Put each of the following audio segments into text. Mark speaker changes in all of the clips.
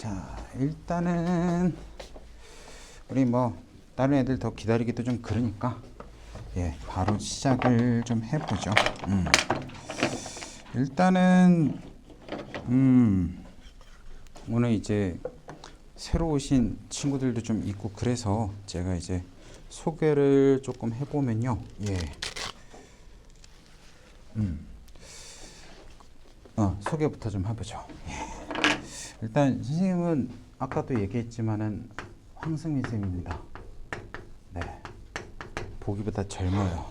Speaker 1: 자, 일단은 우리 뭐 다른 애들 더 기다리기도 좀 그러니까 예, 바로 시작을 좀 해보죠. 일단은 오늘 이제 새로 오신 친구들도 좀 있고 그래서 제가 이제 소개를 조금 해보면요. 예. 소개부터 좀 해보죠. 예. 일단 선생님은 아까도 얘기했지만은 황승민 쌤입니다. 네. 보기보다 젊어요.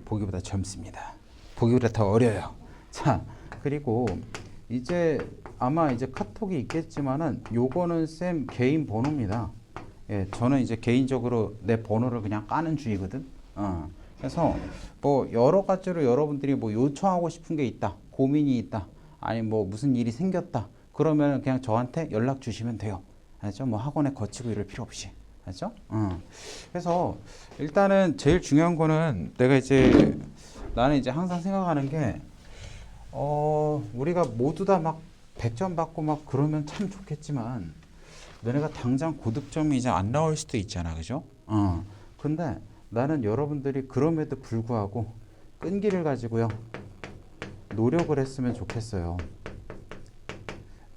Speaker 1: 보기보다 젊습니다. 보기보다 더 어려요. 자, 그리고 이제 아마 이제 카톡이 있겠지만은 요거는 쌤 개인 번호입니다. 예, 저는 이제 개인적으로 내 번호를 그냥 까는 주의거든. 그래서 뭐 여러 가지로 여러분들이 뭐 요청하고 싶은 게 있다, 고민이 있다, 아니 뭐 무슨 일이 생겼다. 그러면 그냥 저한테 연락 주시면 돼요. 알죠? 뭐 학원에 거치고 이럴 필요 없이. 알죠? 그래서 일단은 제일 중요한 거는 내가 이제 나는 이제 항상 생각하는 게 우리가 모두 다 막 100점 받고 막 그러면 참 좋겠지만 너네가 당장 고득점이 이제 안 나올 수도 있잖아. 그죠? 근데 나는 여러분들이 그럼에도 불구하고 끈기를 가지고요. 노력을 했으면 좋겠어요.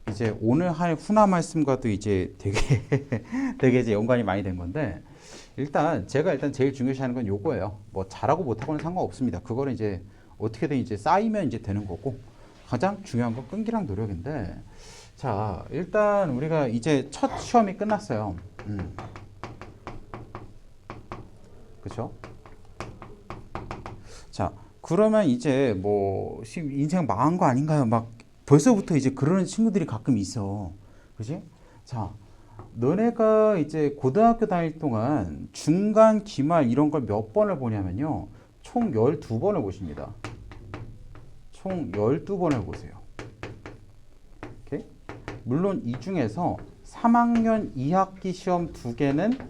Speaker 1: 이제 오늘 할 훈화 말씀과도 이제 되게 이제 연관이 많이 된 건데 제가 일단 제일 중요시하는 건 요거예요. 뭐 잘하고 못하고는 상관없습니다. 그거는 이제 어떻게든 이제 쌓이면 이제 되는 거고 가장 중요한 건 끈기랑 노력인데 자 일단 우리가 이제 첫 시험이 끝났어요. 그렇죠? 자 그러면 이제 뭐 인생 망한 거 아닌가요? 막 벌써부터 이제 그러는 친구들이 가끔 있어. 그지? 자, 너네가 이제 고등학교 다닐 동안 중간, 기말 이런 걸 몇 번을 보냐면요. 총 12번을 보십니다. 총 12번을 보세요. 오케이? 물론 이 중에서 3학년 2학기 시험 2개는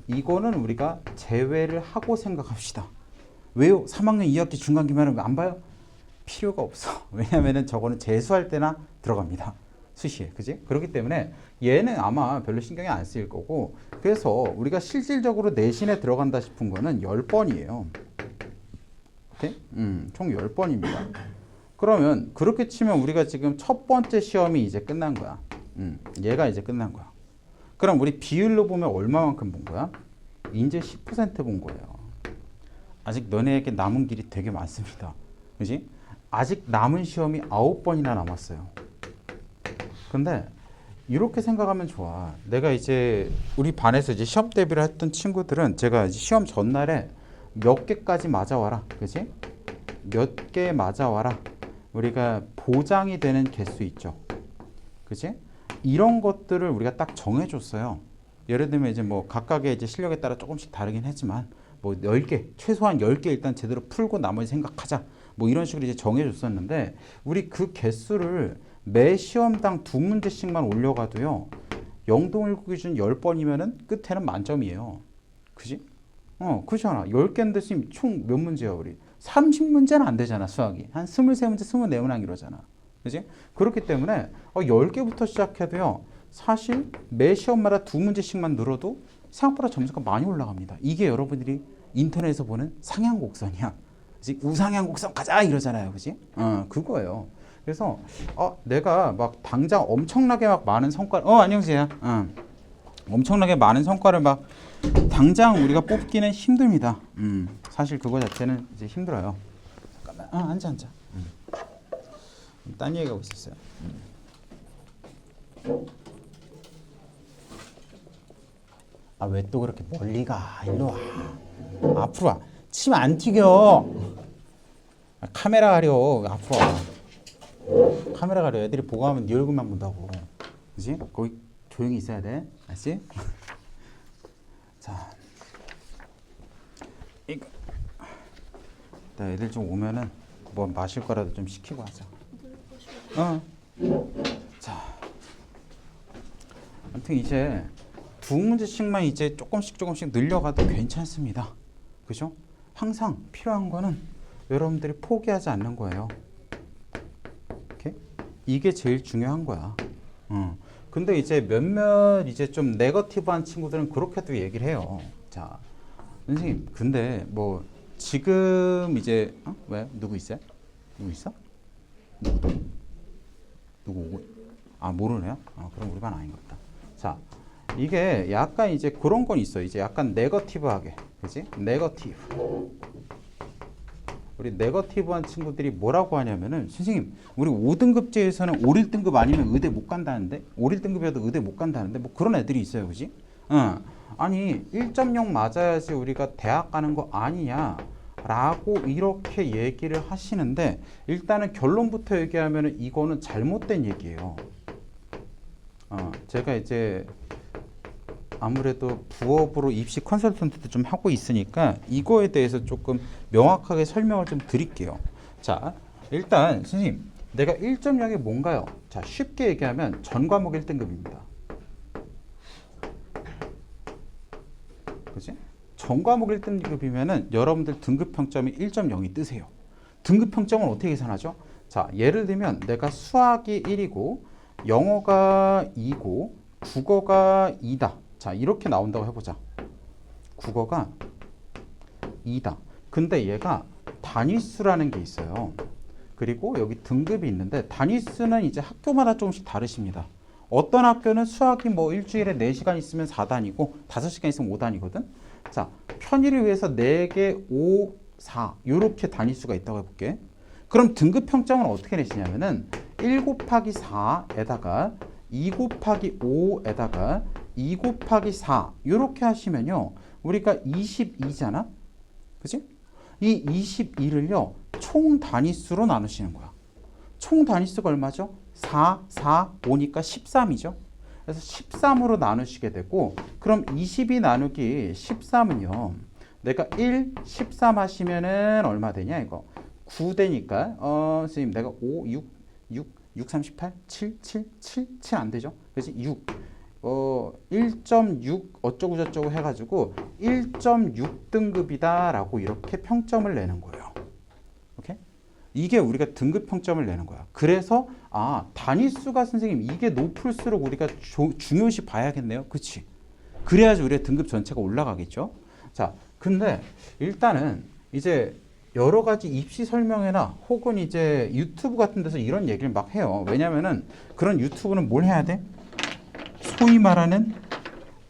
Speaker 1: 이거는 우리가 제외를 하고 생각합시다. 왜요? 3학년 2학기 중간, 기말은 왜 안 봐요? 필요가 없어. 왜냐면은 저거는 재수할 때나 들어갑니다. 수시에. 그지? 그렇기 때문에 얘는 아마 별로 신경이 안 쓰일 거고 그래서 우리가 실질적으로 내신에 들어간다 싶은 거는 10번이에요. 오케이? 총 10번입니다. 그러면 그렇게 치면 우리가 지금 첫 번째 시험이 이제 끝난 거야. 얘가 이제 끝난 거야. 그럼 우리 비율로 보면 얼마만큼 본 거야? 이제 10% 본 거예요. 아직 너네에게 남은 길이 되게 많습니다. 그지? 아직 남은 시험이 9번이나 남았어요. 근데 이렇게 생각하면 좋아. 내가 이제 우리 반에서 이제 시험 대비를 했던 친구들은 제가 이제 시험 전날에 몇 개까지 맞아와라. 그지? 몇 개 맞아와라. 우리가 보장이 되는 개수 있죠. 그지? 이런 것들을 우리가 딱 정해줬어요. 예를 들면 이제 뭐 각각의 이제 실력에 따라 조금씩 다르긴 하지만 뭐 10개, 최소한 10개 일단 제대로 풀고 나머지 생각하자. 뭐 이런 식으로 이제 정해줬었는데 우리 그 개수를 매 시험당 2문제씩만 올려가도요. 영동일구 기준 10번이면은 끝에는 만점이에요. 그지? 그렇잖아. 10개인데 총 몇 문제야 우리? 30문제는 안 되잖아 수학이. 한 23문제, 24문항 이러잖아. 그지? 그렇기 때문에 10개부터 시작해도요. 사실 매 시험마다 2문제씩만 늘어도 생각보다 점수가 많이 올라갑니다. 이게 여러분들이 인터넷에서 보는 상향곡선이야. 그치? 우상향곡선 가자 이러잖아요. 그지? 그거예요. 그래서 내가 막 당장 엄청나게 막 많은 성과를 안녕하세요. 엄청나게 많은 성과를 막 당장 우리가 뽑기는 힘듭니다. 사실 그거 자체는 이제 힘들어요. 잠깐만. 앉아. 딴 얘기하고 있었어요. 왜 또 그렇게 멀리 가? 일로 와. 앞으로 와. 침 안 튀겨. 카메라 가려. 앞으로 와. 카메라 가려. 애들이 보고 하면 네 얼굴만 본다고. 그지? 거기 조용히 있어야 돼. 알지? 자. 이거. 애들 좀 오면은 뭐 마실 거라도 좀 시키고 하자. 자. 아무튼 이제 2문제씩만 이제 조금씩 늘려가도 괜찮습니다. 그죠? 항상 필요한 거는 여러분들이 포기하지 않는 거예요. 오케이? 이게 제일 중요한 거야. 근데 이제 몇몇 이제 좀 네거티브한 친구들은 그렇게도 얘기를 해요. 자, 선생님, 근데 뭐 지금 이제 왜 누구 있어요? 누구 있어? 누구 오고? 아, 모르네요. 그럼 우리 반 아닌 것 같다. 자, 이게 약간 이제 그런 건 있어. 이제 약간 네거티브하게, 그지? 네거티브. 우리 네거티브한 친구들이 뭐라고 하냐면은 선생님, 우리 5등급제에서는 5, 1등급 아니면 의대 못 간다는데 5, 1등급이어도 의대 못 간다는데 뭐 그런 애들이 있어요, 그지? 아니 1.0 맞아야지 우리가 대학 가는 거 아니냐? 라고 이렇게 얘기를 하시는데 일단은 결론부터 얘기하면은 이거는 잘못된 얘기예요. 제가 이제 아무래도 부업으로 입시 컨설턴트도 좀 하고 있으니까 이거에 대해서 조금 명확하게 설명을 좀 드릴게요. 자, 일단 선생님, 내가 1.0이 뭔가요? 자, 쉽게 얘기하면 전 과목 1등급입니다. 그치? 전 과목 1등급이면은 여러분들 등급 평점이 1.0이 뜨세요. 등급 평점은 어떻게 계산하죠? 자, 예를 들면 내가 수학이 1이고 영어가 2고 국어가 2다. 자, 이렇게 나온다고 해보자. 국어가 2다. 근데 얘가 단위수라는 게 있어요. 그리고 여기 등급이 있는데 단위수는 이제 학교마다 조금씩 다르십니다. 어떤 학교는 수학이 뭐 일주일에 4시간 있으면 4단이고 5시간 있으면 5단이거든. 자, 편의를 위해서 4개, 5, 4 이렇게 단위수가 있다고 해볼게. 그럼 등급 평점은 어떻게 내시냐면은 1 곱하기 4에다가 2 곱하기 5에다가 2 곱하기 4 이렇게 하시면요. 우리가 22잖아. 그치? 이 22를요. 총 단위수로 나누시는 거야. 총 단위수가 얼마죠? 4, 4, 5니까 13이죠. 그래서 13으로 나누시게 되고 그럼 22 나누기 13은요. 내가 1, 13 하시면은 얼마 되냐 이거. 9 되니까 선생님 내가 5, 6, 38, 7 안 되죠? 그렇지? 6. 1.6 어쩌고 저쩌고 해가지고 1.6등급이다 라고 이렇게 평점을 내는 거예요. 오케이? 이게 우리가 등급 평점을 내는 거야. 그래서 단위수가 선생님 이게 높을수록 우리가 중요시 봐야겠네요. 그치? 그래야지 우리의 등급 전체가 올라가겠죠. 자, 근데 일단은 이제 여러 가지 입시 설명회나 혹은 이제 유튜브 같은 데서 이런 얘기를 막 해요. 왜냐면은 그런 유튜브는 뭘 해야 돼? 소위 말하는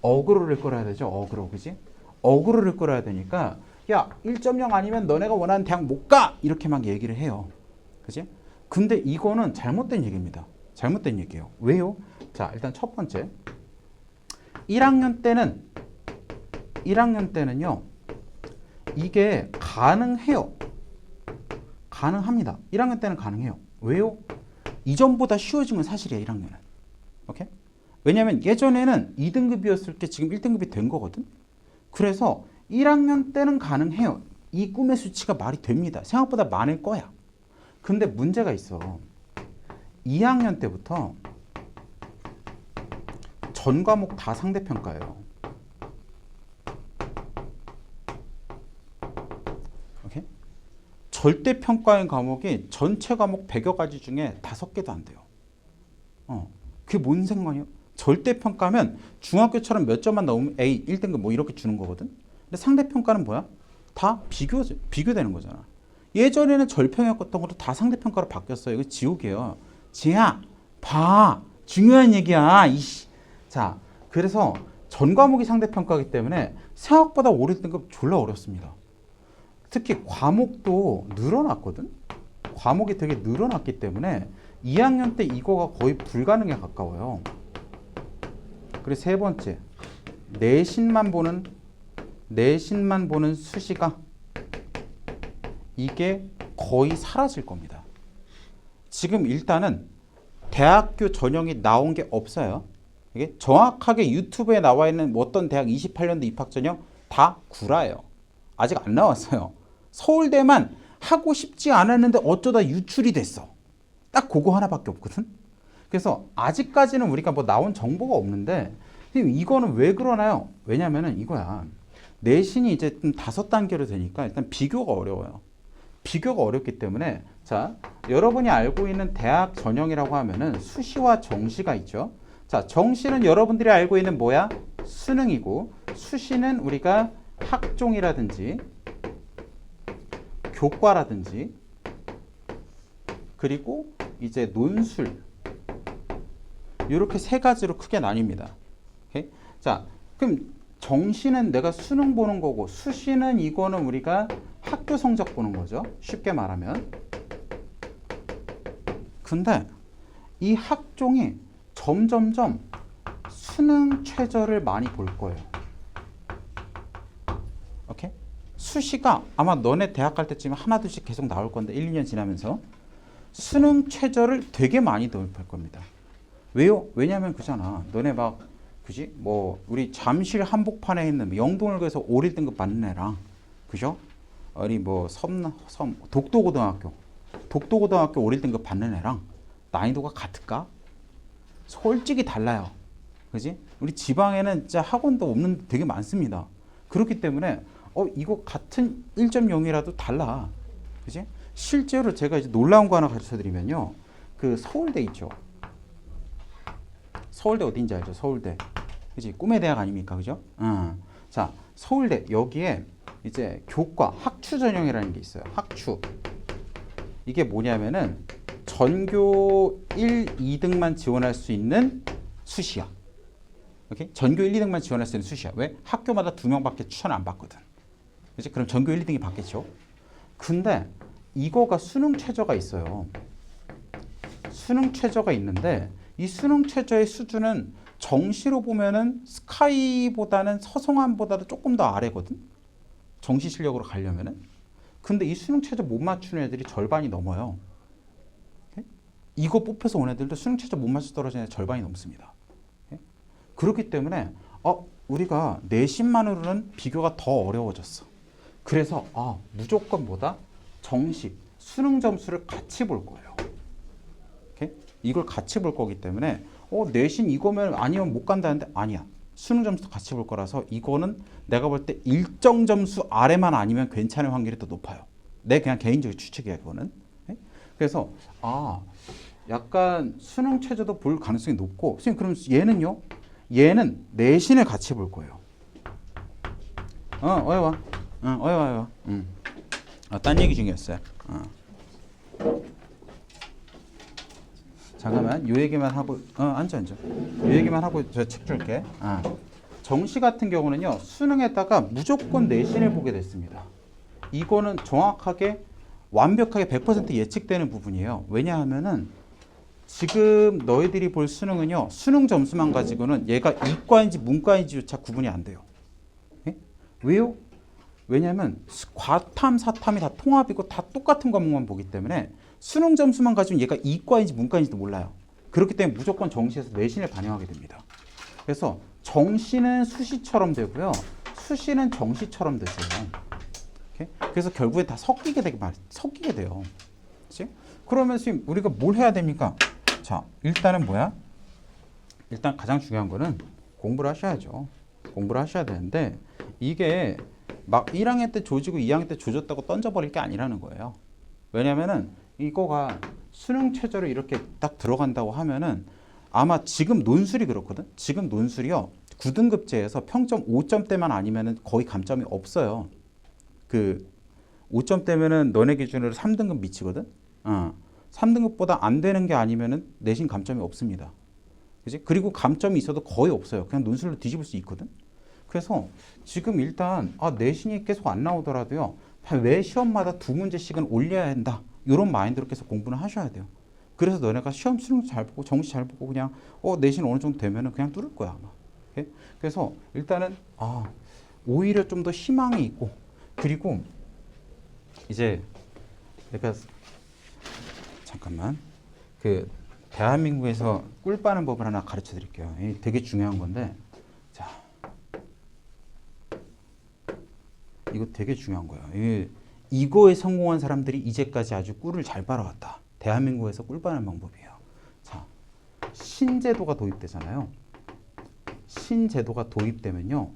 Speaker 1: 어그로를 끌어야 되죠. 어그로, 그지? 어그로를 끌어야 되니까 야 1.0 아니면 너네가 원하는 대학 못 가! 이렇게 막 얘기를 해요. 그지? 근데 이거는 잘못된 얘기입니다. 잘못된 얘기예요. 왜요? 자, 일단 첫 번째 1학년 때는요 이게 가능해요. 가능합니다. 1학년 때는 가능해요. 왜요? 이전보다 쉬워진 건 사실이에요. 1학년은. 오케이? 왜냐면 예전에는 2등급이었을 게 지금 1등급이 된 거거든. 그래서 1학년 때는 가능해요. 이 꿈의 수치가 말이 됩니다. 생각보다 많을 거야. 근데 문제가 있어. 2학년 때부터 전 과목 다 상대평가예요. 오케이? 절대평가인 과목이 전체 과목 100여 가지 중에 5개도 안 돼요. 그게 뭔 상관이에요? 절대평가면 중학교처럼 몇 점만 넣으면 A, 1등급 뭐 이렇게 주는 거거든. 근데 상대평가는 뭐야? 다 비교되는 거잖아. 예전에는 절평이었던 것도 다 상대평가로 바뀌었어요. 이거 지옥이에요. 지야, 봐. 중요한 얘기야. 이씨. 자, 그래서 전 과목이 상대평가이기 때문에 생각보다 5, 1등급 졸라 어렵습니다. 특히 과목도 늘어났거든. 과목이 되게 늘어났기 때문에 2학년 때 이거가 거의 불가능에 가까워요. 그리고 세 번째, 내신만 보는 수시가 이게 거의 사라질 겁니다. 지금 일단은 대학교 전형이 나온 게 없어요. 이게 정확하게 유튜브에 나와 있는 어떤 대학 28년도 입학 전형 다 구라예요. 아직 안 나왔어요. 서울대만 하고 싶지 않았는데 어쩌다 유출이 됐어. 딱 그거 하나밖에 없거든. 그래서 아직까지는 우리가 뭐 나온 정보가 없는데 이거는 왜 그러나요? 왜냐면은 이거야. 내신이 이제 좀 5단계로 되니까 일단 비교가 어려워요. 비교가 어렵기 때문에 자, 여러분이 알고 있는 대학 전형이라고 하면은 수시와 정시가 있죠. 자, 정시는 여러분들이 알고 있는 뭐야? 수능이고, 수시는 우리가 학종이라든지 교과라든지 그리고 이제 논술 이렇게 세 가지로 크게 나뉩니다. 오케이? 자, 그럼 정시는 내가 수능 보는 거고, 수시는 이거는 우리가 학교 성적 보는 거죠. 쉽게 말하면. 근데 이 학종이 점점점 수능 최저를 많이 볼 거예요. 오케이? 수시가 아마 너네 대학 갈 때쯤에 하나 둘씩 계속 나올 건데 1, 2년 지나면서 수능 최저를 되게 많이 도입할 겁니다. 왜요? 왜냐면 그잖아. 너네 막 그지? 뭐 우리 잠실 한복판에 있는 영동을 가서 5일 등급 받는 애랑 그죠? 아니 뭐 독도고등학교 5일 등급 받는 애랑 난이도가 같을까? 솔직히 달라요. 그지? 우리 지방에는 진짜 학원도 없는 데 되게 많습니다. 그렇기 때문에 이거 같은 1.0이라도 달라. 그지? 실제로 제가 이제 놀라운 거 하나 가르쳐 드리면요. 그 서울대 있죠. 서울대 어딘지 알죠? 서울대. 그지? 꿈의 대학 아닙니까? 그죠? 자, 서울대 여기에 이제 교과 학추 전형이라는 게 있어요. 학추. 이게 뭐냐면은 전교 1, 2등만 지원할 수 있는 수시야. 오케이? 전교 1, 2등만 지원할 수 있는 수시야. 왜? 학교마다 2명밖에 추천을 안 받거든. 그치? 그럼 전교 1, 2등이 받겠죠. 근데 이거가 수능 최저가 있어요. 수능 최저가 있는데 이 수능 최저의 수준은 정시로 보면은 스카이보다는 서성함보다도 조금 더 아래거든. 정시 실력으로 가려면은. 근데 이 수능 최저 못 맞추는 애들이 절반이 넘어요. 오케이? 이거 뽑혀서 온 애들도 수능 최저 못 맞춰 떨어지는 애들 절반이 넘습니다. 오케이? 그렇기 때문에 우리가 내신만으로는 비교가 더 어려워졌어. 그래서 무조건 뭐다? 정시, 수능 점수를 같이 볼 거예요. 오케이? 이걸 같이 볼 거기 때문에 내신 이거면 아니면 못 간다는데 아니야. 수능 점수도 같이 볼 거라서 이거는 내가 볼 때 일정 점수 아래만 아니면 괜찮을 확률이 더 높아요. 내 그냥 개인적인 추측이야 그거는. 오케이? 그래서 약간 수능 최저도 볼 가능성이 높고 선생님 그럼 얘는요? 얘는 내신을 같이 볼 거예요. 어여 와. 어여 와. 딴 얘기 중이었어요. 잠깐만, 요 얘기만 하고, 앉아. 요 얘기만 하고 저 책 줄게. 정시 같은 경우는요, 수능에다가 무조건 내신을 보게 됐습니다. 이거는 정확하게, 완벽하게 100% 예측되는 부분이에요. 왜냐하면은, 지금 너희들이 볼 수능은요, 수능 점수만 가지고는 얘가 이과인지 문과인지조차 구분이 안 돼요. 예? 왜요? 왜냐하면 과탐, 사탐이 다 통합이고 다 똑같은 과목만 보기 때문에 수능 점수만 가지고 얘가 이과인지 문과인지도 몰라요. 그렇기 때문에 무조건 정시에서 내신을 반영하게 됩니다. 그래서 정시는 수시처럼 되고요. 수시는 정시처럼 되세요. 오케이? 그래서 결국에 다 섞이게 돼요. 그치? 그러면 지금 우리가 뭘 해야 됩니까? 자, 일단은 뭐야? 일단 가장 중요한 거는 공부를 하셔야죠. 공부를 하셔야 되는데 이게 막 1학년 때 조지고 2학년 때 조졌다고 던져버릴 게 아니라는 거예요. 왜냐면은 이거가 수능 최저로 이렇게 딱 들어간다고 하면은 아마 지금 논술이 그렇거든. 지금 논술이요. 9등급제에서 평점 5점대만 아니면은 거의 감점이 없어요. 그 5점대면은 너네 기준으로 3등급 미치거든. 3등급보다 안 되는 게 아니면은 내신 감점이 없습니다. 그지? 그리고 감점이 있어도 거의 없어요. 그냥 논술로 뒤집을 수 있거든. 그래서 지금 일단 내신이 계속 안 나오더라도요. 매 시험마다 2문제씩은 올려야 한다. 이런 마인드로 계속 공부는 하셔야 돼요. 그래서 너네가 시험 수능 잘 보고 정시 잘 보고 그냥 내신 어느 정도 되면은 그냥 뚫을 거야 아마. 오케이? 그래서 일단은 오히려 좀 더 희망이 있고 그리고 이제 내가 잠깐만 그 대한민국에서 꿀 빠는 법을 하나 가르쳐 드릴게요. 되게 중요한 건데 자 이거 되게 중요한 거예요. 이거에 성공한 사람들이 이제까지 아주 꿀을 잘 빨아왔다. 대한민국에서 꿀 빠는 방법이에요. 자, 신제도가 도입되잖아요. 신제도가 도입되면요.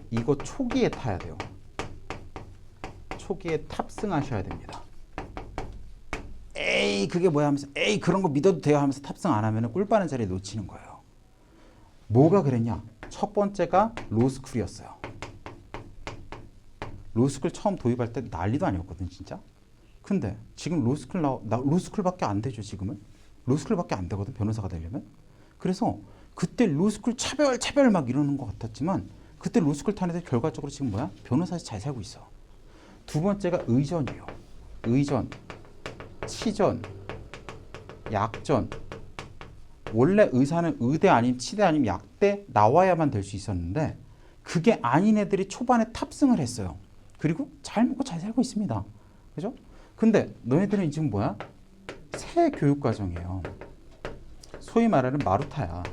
Speaker 1: 이거 초기에 타야 돼요. 초기에 탑승하셔야 됩니다. 에이 그게 뭐야 하면서 에이 그런 거 믿어도 돼요 하면서 탑승 안 하면 꿀 빠는 자리에 놓치는 거예요. 뭐가 그랬냐? 첫 번째가 로스쿨이었어요. 로스쿨 처음 도입할 때 난리도 아니었거든 진짜. 근데 지금 로스쿨밖에 안 되죠 지금은. 로스쿨밖에 안 되거든 변호사가 되려면. 그래서 그때 로스쿨 차별 막 이러는 것 같았지만 그때 로스쿨 탄 애들 결과적으로 지금 뭐야? 변호사에서 잘 살고 있어. 두 번째가 의전이에요. 의전, 치전, 약전. 원래 의사는 의대 아니면 치대 아니면 약대 나와야만 될 수 있었는데 그게 아닌 애들이 초반에 탑승을 했어요. 그리고 잘 먹고 잘 살고 있습니다. 그죠? 근데 너희들은 지금 뭐야? 새 교육과정이에요. 소위 말하는 마루타야.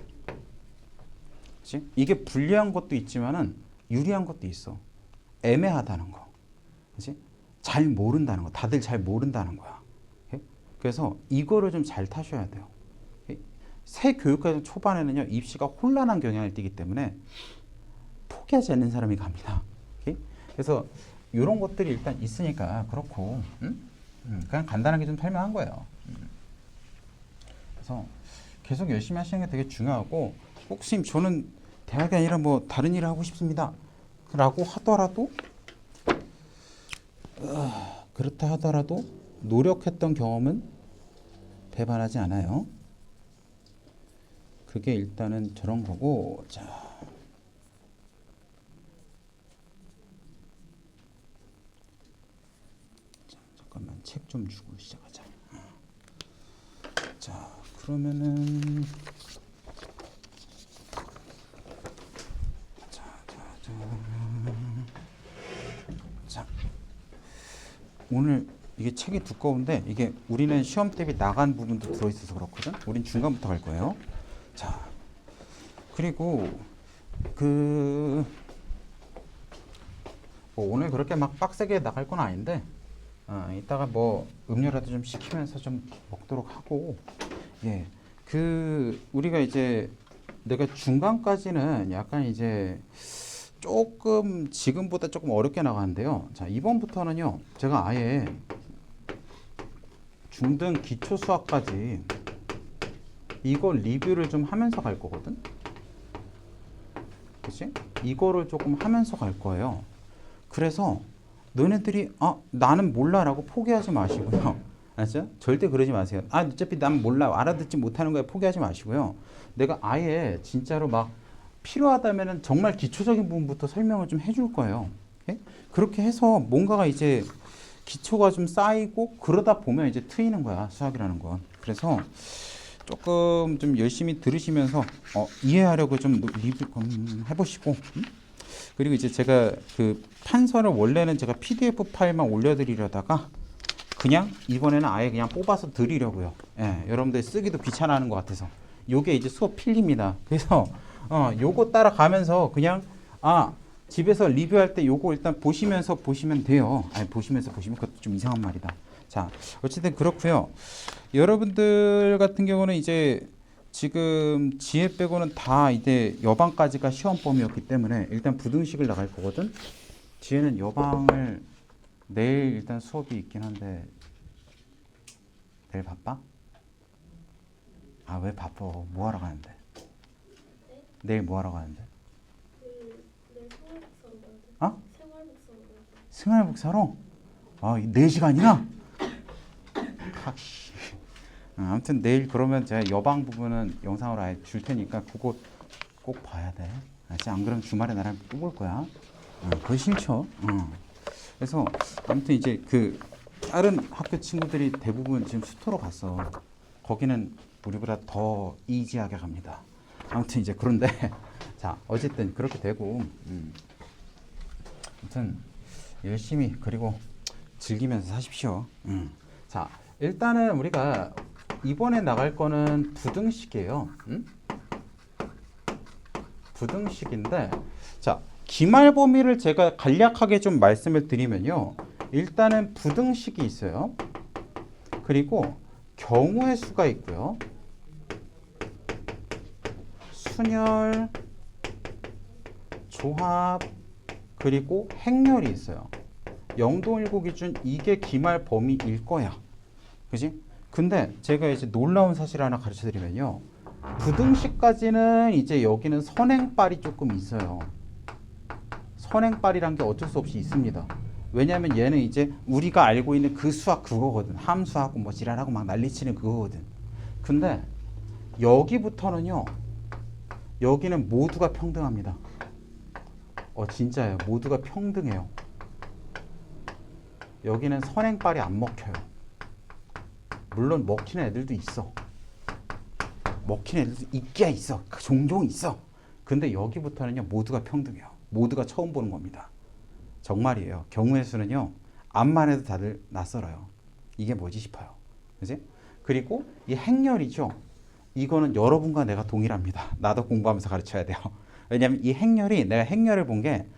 Speaker 1: 그치? 이게 불리한 것도 있지만은 유리한 것도 있어. 애매하다는 거. 그치? 잘 모른다는 거. 다들 잘 모른다는 거야. 오케이? 그래서 이거를 좀 잘 타셔야 돼요. 오케이? 새 교육과정 초반에는요, 입시가 혼란한 경향을 띠기 때문에 포기하지 않는 사람이 갑니다. 오케이? 그래서 이런 것들이 일단 있으니까 그렇고, 그냥 간단하게 좀 설명한 거예요. 그래서 계속 열심히 하시는 게 되게 중요하고, 혹시 저는 대학이 아니라 뭐 다른 일을 하고 싶습니다. 라고 하더라도, 그렇다 하더라도 노력했던 경험은 배반하지 않아요. 그게 일단은 저런 거고. 자, 잠깐만 책 좀 주고 시작하자. 자, 그러면은 자, 오늘 이게 책이 두꺼운데 이게 우리는 시험 대비 나간 부분도 들어있어서 그렇거든. 우린 중간부터 갈 거예요. 자, 그리고 뭐 오늘 그렇게 막 빡세게 나갈 건 아닌데 이따가 뭐 음료라도 좀 시키면서 좀 먹도록 하고. 예, 우리가 이제 내가 중간까지는 약간 이제 조금 지금보다 조금 어렵게 나가는데요. 자, 이번부터는요 제가 아예 중등 기초 수학까지 이거 리뷰를 좀 하면서 갈 거거든. 그치? 이거를 조금 하면서 갈 거예요. 그래서 너네들이 나는 몰라라고 포기하지 마시고요. 알았죠? 절대 그러지 마세요. 어차피 난 몰라, 알아듣지 못하는 거에 포기하지 마시고요. 내가 아예 진짜로 막 필요하다면은 정말 기초적인 부분부터 설명을 좀 해줄 거예요. 오케이? 그렇게 해서 뭔가가 이제 기초가 좀 쌓이고 그러다 보면 이제 트이는 거야, 수학이라는 건. 그래서 조금 좀 열심히 들으시면서 이해하려고 좀 리뷰 해보시고. 그리고 이제 제가 그 판서를 원래는 제가 PDF 파일만 올려드리려다가 그냥 이번에는 아예 그냥 뽑아서 드리려고요. 예, 여러분들 쓰기도 귀찮아하는 것 같아서. 요게 이제 수업 필립니다. 그래서 요거 따라가면서 그냥 집에서 리뷰할 때 요거 일단 보시면서 보시면 돼요. 보시면서 보시면 그것도 좀 이상한 말이다. 자, 어쨌든 그렇고요. 여러분들 같은 경우는 이제 지금 지혜 빼고는 다 이제 여방까지가 시험 범위였기 때문에 일단 부등식을 나갈 거거든. 지혜는 여방을 내일 일단 수업이 있긴 한데 내일 바빠? 왜 바빠? 뭐 하러 가는데?
Speaker 2: 네?
Speaker 1: 내일 뭐 하러 가는데?
Speaker 2: 내일 생활복사로 가야 돼.
Speaker 1: 어?
Speaker 2: 생활복사로 가야 돼.
Speaker 1: 생활복사로? 4시간이나? 아무튼 내일 그러면 제가 여방 부분은 영상으로 아예 줄 테니까 그거 꼭 봐야 돼. 안 그러면 주말에 나랑 뽑을 거야. 그거 싫죠. 그래서 아무튼 이제 그 다른 학교 친구들이 대부분 지금 수토로 갔어. 거기는 우리보다 더 이지하게 갑니다. 아무튼 이제 그런데 자, 어쨌든 그렇게 되고 아무튼 열심히 그리고 즐기면서 사십시오. 자, 일단은 우리가 이번에 나갈 거는 부등식이에요. 부등식인데, 자, 기말 범위를 제가 간략하게 좀 말씀을 드리면요. 일단은 부등식이 있어요. 그리고 경우의 수가 있고요. 순열, 조합, 그리고 행렬이 있어요. 0-19 기준 이게 기말 범위일 거야. 그지? 근데 제가 이제 놀라운 사실 하나 가르쳐 드리면요. 부등식까지는 이제 여기는 선행빨이 조금 있어요. 선행빨이란 게 어쩔 수 없이 있습니다. 왜냐하면 얘는 이제 우리가 알고 있는 그 수학 그거거든. 함수하고 뭐 지랄하고 막 난리치는 그거거든. 근데 여기부터는요. 여기는 모두가 평등합니다. 진짜예요. 모두가 평등해요. 여기는 선행빨이 안 먹혀요. 물론 먹히는 애들도 있어. 먹히는 애들도 있기야 있어. 종종 있어. 근데 여기부터는요. 모두가 평등해요. 모두가 처음 보는 겁니다. 정말이에요. 경우의 수는요. 암만 해도 다들 낯설어요. 이게 뭐지 싶어요. 그지? 그리고 이 행렬이죠. 이거는 여러분과 내가 동일합니다. 나도 공부하면서 가르쳐야 돼요. 왜냐하면 이 행렬이 내가 행렬을 본 게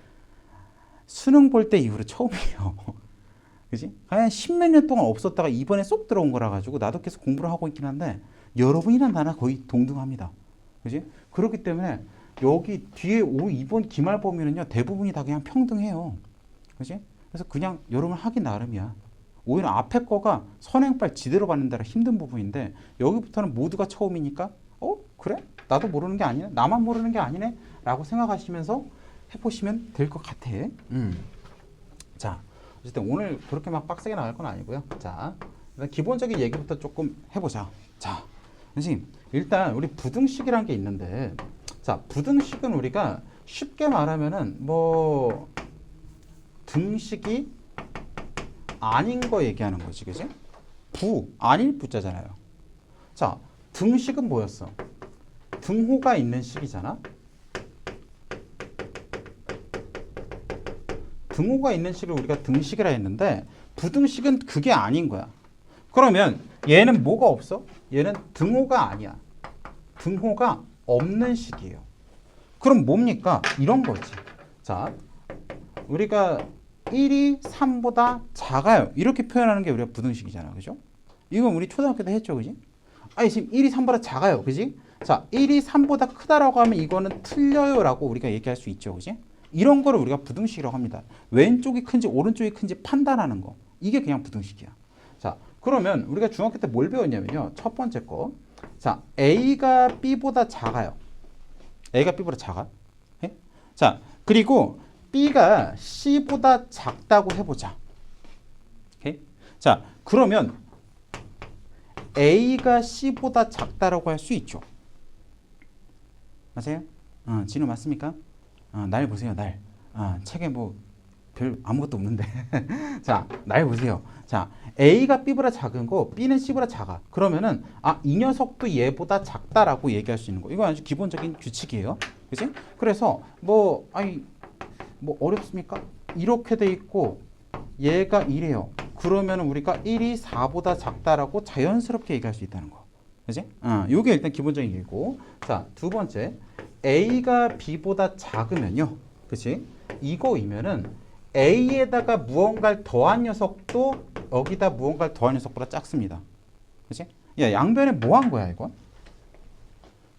Speaker 1: 수능 볼 때 이후로 처음이에요. 그지? 한 십몇 년 동안 없었다가 이번에 쏙 들어온 거라 가지고 나도 계속 공부를 하고 있긴 한데 여러분이나 나나 거의 동등합니다. 그지? 그렇기 때문에 여기 뒤에 2번 기말범위는요 대부분이 다 그냥 평등해요. 그지? 그래서 그냥 여러분 하기 나름이야. 오히려 앞에 거가 선행빨 지대로 받는다라 힘든 부분인데 여기부터는 모두가 처음이니까 그래? 나도 모르는 게 아니네. 나만 모르는 게 아니네. 라고 생각하시면서 해보시면 될 것 같아. 자, 어쨌든 오늘 그렇게 막 빡세게 나갈 건 아니고요. 자, 일단 기본적인 얘기부터 조금 해보자. 자, 선생님, 일단 우리 부등식이란 게 있는데, 자, 부등식은 우리가 쉽게 말하면은 뭐 등식이 아닌 거 얘기하는 거지, 그지? 아닐 부자잖아요. 자, 등식은 뭐였어? 등호가 있는 식이잖아. 등호가 있는 식을 우리가 등식이라 했는데 부등식은 그게 아닌 거야. 그러면 얘는 뭐가 없어? 얘는 등호가 아니야. 등호가 없는 식이에요. 그럼 뭡니까? 이런 거지. 자, 우리가 1이 3보다 작아요. 이렇게 표현하는 게 우리가 부등식이잖아. 그죠? 이건 우리 초등학교 때 했죠. 그지? 아니, 지금 1이 3보다 작아요. 그지? 자, 1이 3보다 크다라고 하면 이거는 틀려요. 라고 우리가 얘기할 수 있죠. 그지? 이런 거를 우리가 부등식이라고 합니다. 왼쪽이 큰지 오른쪽이 큰지 판단하는 거. 이게 그냥 부등식이야. 자, 그러면 우리가 중학교 때 뭘 배웠냐면요. 첫 번째 거. 자, A가 B보다 작아요. A가 B보다 작아. 네? 자, 그리고 B가 C보다 작다고 해보자. 오케이? 자, 그러면 A가 C보다 작다라고 할 수 있죠. 맞아요? 진우 맞습니까? 날 보세요, 날. 책에 뭐 별 아무것도 없는데. 자, 날 보세요. 자, A가 B보다 작은 거, B는 C보다 작아. 그러면은 이 녀석도 얘보다 작다라고 얘기할 수 있는 거. 이거 아주 기본적인 규칙이에요. 그치? 그래서 뭐 어렵습니까? 이렇게 돼 있고 얘가 이래요. 그러면 우리가 1이 4보다 작다라고 자연스럽게 얘기할 수 있다는 거. 그치? 요게 일단 기본적인 얘기고. 자, 두 번째. A가 B보다 작으면요. 그치? 이거이면은 A에다가 무언가를 더한 녀석도 여기다 무언가를 더한 녀석보다 작습니다. 그치? 야, 양변에 뭐 한 거야, 이거?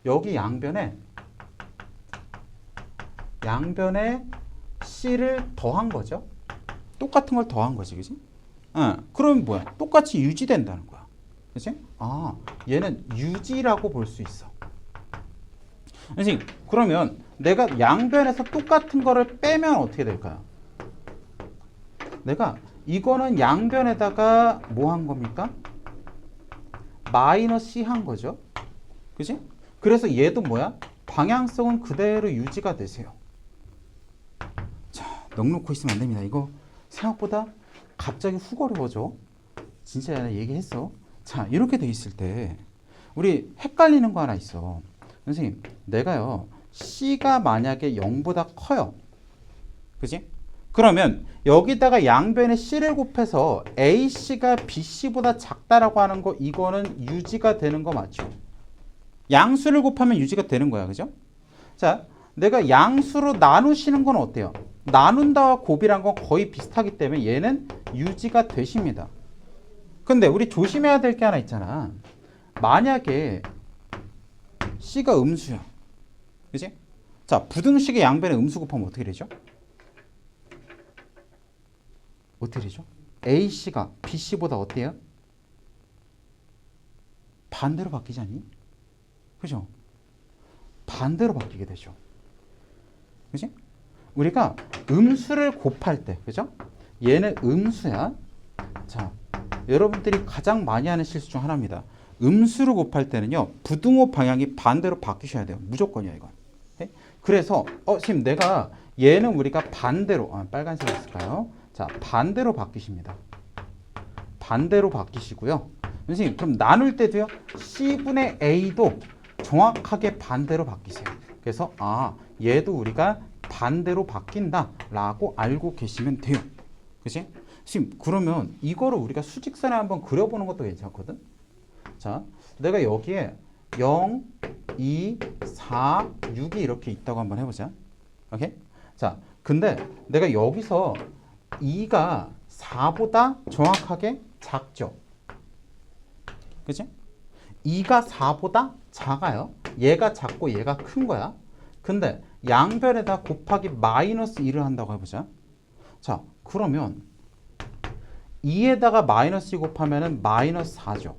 Speaker 1: 여기 양변에 C를 더한 거죠. 똑같은 걸 더한 거지, 그치? 그러면 뭐야? 똑같이 유지된다는 거야. 그치? 얘는 유지라고 볼 수 있어. 선생님, 그러면 내가 양변에서 똑같은 거를 빼면 어떻게 될까요? 내가 이거는 양변에다가 뭐 한 겁니까? 마이너스 C 한 거죠. 그치? 그래서 얘도 뭐야? 방향성은 그대로 유지가 되세요. 자, 넉넉히 있으면 안 됩니다. 이거 생각보다 갑자기 훅 어려워져. 진짜 내가 얘기했어. 자, 이렇게 돼 있을 때 우리 헷갈리는 거 하나 있어. 선생님, 내가요 C가 만약에 0보다 커요. 그지? 그러면 여기다가 양변에 C를 곱해서 AC가 BC보다 작다라고 하는 거, 이거는 유지가 되는 거 맞죠? 양수를 곱하면 유지가 되는 거야. 그죠? 자, 내가 양수로 나누시는 건 어때요? 나눈다와 곱이란 건 거의 비슷하기 때문에 얘는 유지가 되십니다. 근데 우리 조심해야 될 게 하나 있잖아. 만약에 C가 음수야. 그지? 자, 부등식의 양변에 음수 곱하면 어떻게 되죠? 어떻게 되죠? AC가 BC보다 어때요? 반대로 바뀌지 않니? 그죠? 반대로 바뀌게 되죠. 그지? 우리가 음수를 곱할 때, 그죠? 얘는 음수야. 자, 여러분들이 가장 많이 하는 실수 중 하나입니다. 음수를 곱할 때는요, 부등호 방향이 반대로 바뀌셔야 돼요. 무조건이야, 이건. 네? 그래서, 지금 내가 얘는 우리가 반대로, 빨간색 있을까요? 자, 반대로 바뀌십니다. 반대로 바뀌시고요. 선생님, 그럼 나눌 때도요, C분의 A도 정확하게 반대로 바뀌세요. 그래서, 얘도 우리가 반대로 바뀐다라고 알고 계시면 돼요. 그치? 지금 그러면 이거를 우리가 수직선에 한번 그려보는 것도 괜찮거든. 자, 내가 여기에 0, 2, 4, 6이 이렇게 있다고 한번 해보자. 오케이? 자, 근데 내가 여기서 2가 4보다 정확하게 작죠. 그치? 2가 4보다 작아요. 얘가 작고 얘가 큰 거야. 근데 양변에다 곱하기 마이너스 1을 한다고 해보자. 자, 그러면 2에다가 마이너스 2 곱하면은 마이너스 4죠.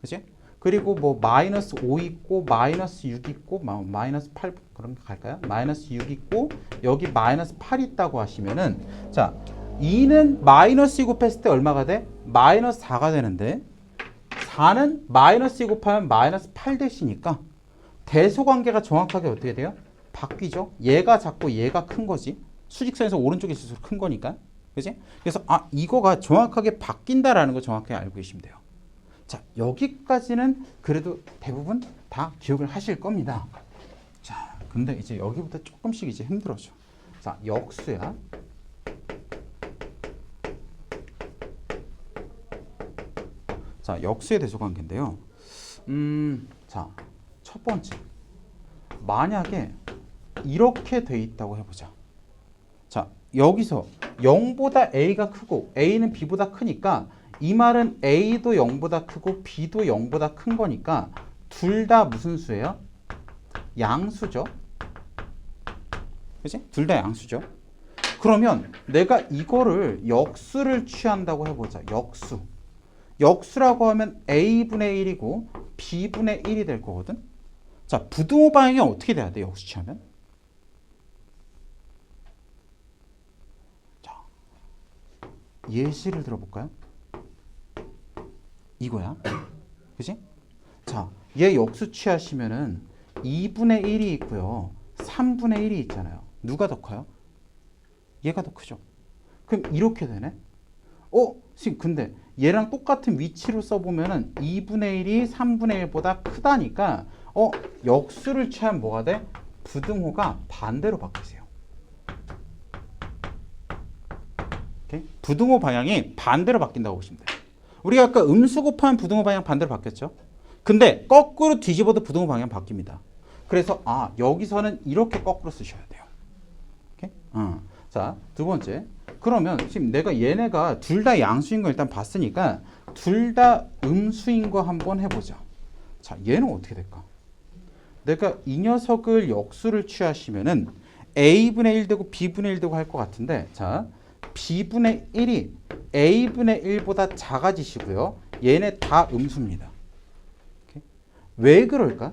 Speaker 1: 그치? 그리고 뭐 마이너스 5 있고 마이너스 6 있고 마이너스 8 그런 거 갈까요? 마이너스 6 있고 여기 마이너스 8 있다고 하시면은 자, 2는 마이너스 2 곱했을 때 얼마가 돼? 마이너스 4가 되는데 4는 마이너스 2 곱하면 마이너스 8 되시니까 대소관계가 정확하게 어떻게 돼요? 바뀌죠. 얘가 작고 얘가 큰 거지. 수직선에서 오른쪽에 있을수록 큰 거니까. 그지? 그래서 이거가 정확하게 바뀐다라는 거 정확하게 알고 계시면 돼요. 자, 여기까지는 그래도 대부분 다 기억을 하실 겁니다. 자, 근데 이제 여기부터 조금씩 이제 힘들어져. 자, 역수야. 자, 역수의 대소관계인데요. 자, 첫 번째. 만약에 이렇게 돼 있다고 해보자. 자, 여기서 0보다 A가 크고 A는 B보다 크니까 이 말은 A도 0보다 크고 B도 0보다 큰 거니까 둘 다 무슨 수예요? 양수죠. 그치? 둘 다 양수죠. 그러면 내가 이거를 역수를 취한다고 해보자. 역수. 역수라고 하면 A분의 1이고 B분의 1이 될 거거든. 자, 부등호 방향이 어떻게 돼야 돼? 역수 취하면? 자, 예시를 들어볼까요? 이거야. 그치? 자, 얘 역수 취하시면은 2분의 1이 있고요. 3분의 1이 있잖아요. 누가 더 커요? 얘가 더 크죠. 그럼 이렇게 되네? 지금 근데 얘랑 똑같은 위치로 써보면은 2분의 1이 3분의 1보다 크다니까 역수를 취하면 뭐가 돼? 부등호가 반대로 바뀌세요. 오케이? 부등호 방향이 반대로 바뀐다고 보시면 돼요. 우리가 아까 음수 곱하면 부등호 방향 반대로 바뀌었죠? 근데 거꾸로 뒤집어도 부등호 방향 바뀝니다. 그래서 여기서는 이렇게 거꾸로 쓰셔야 돼요. 오케이? 자, 두 번째. 그러면 지금 내가 얘네가 둘 다 양수인 거 일단 봤으니까 둘 다 음수인 거 한번 해보자. 자, 얘는 어떻게 될까? 내가 이 녀석을 역수를 취하시면은 A분의 1 되고 B분의 1 되고 할 것 같은데, 자, B분의 1이 A분의 1보다 작아지시고요. 얘네 다 음수입니다. 오케이? 왜 그럴까?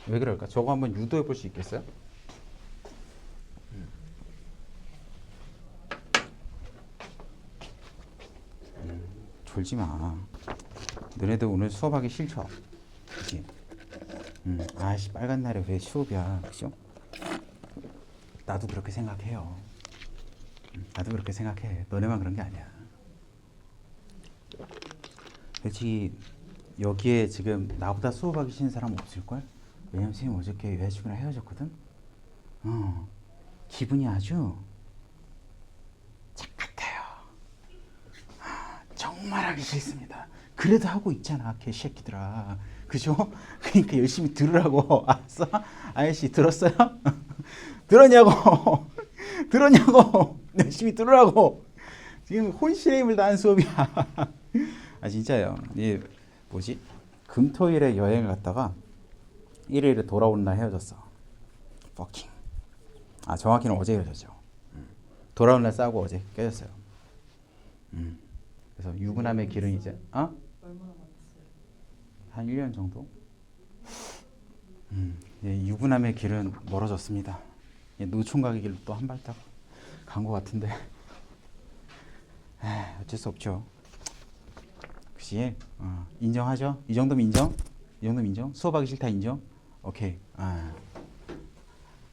Speaker 1: 왜 그럴까? 저거 한번 유도해 볼 수 있겠어요? 졸지 마. 너네들 오늘 수업하기 싫죠? 그치? 아이씨, 빨간 날에 왜 수업이야? 그죠? 나도 그렇게 생각해요. 나도 그렇게 생각해. 너네만 그런 게 아니야. 솔직히 여기에 지금 나보다 수업하기 싫은 사람 없을걸? 왜냐면 선생님 어저께 여자친구랑 헤어졌거든? 기분이 아주 착같아요. 정말 하기 싫습니다. 그래도 하고 있잖아, 개새끼들아. 그죠? 그러니까 열심히 들으라고. 알았어? 아저씨 들었어요? 들었냐고? 들었냐고? 열심히 들으라고. 지금 혼신의 힘을 다한 수업이야. 진짜요. 이 뭐지? 금토일에 여행을 갔다가 일요일에 돌아오는 날 헤어졌어. 퍼킹. 정확히는 어제 헤어졌죠. 돌아오는 날 싸우고 어제 깨졌어요. 그래서 유부남의 길은 이제
Speaker 3: 얼마나 만났어요?
Speaker 1: 한 1년 정도? 예, 유부남의 길은 멀어졌습니다. 예, 노총각의 길로 또 한 발짝 간 것 같은데 어쩔 수 없죠. 그치? 인정하죠? 이 정도면 인정? 이 정도면 인정? 수업하기 싫다 인정? 오케이.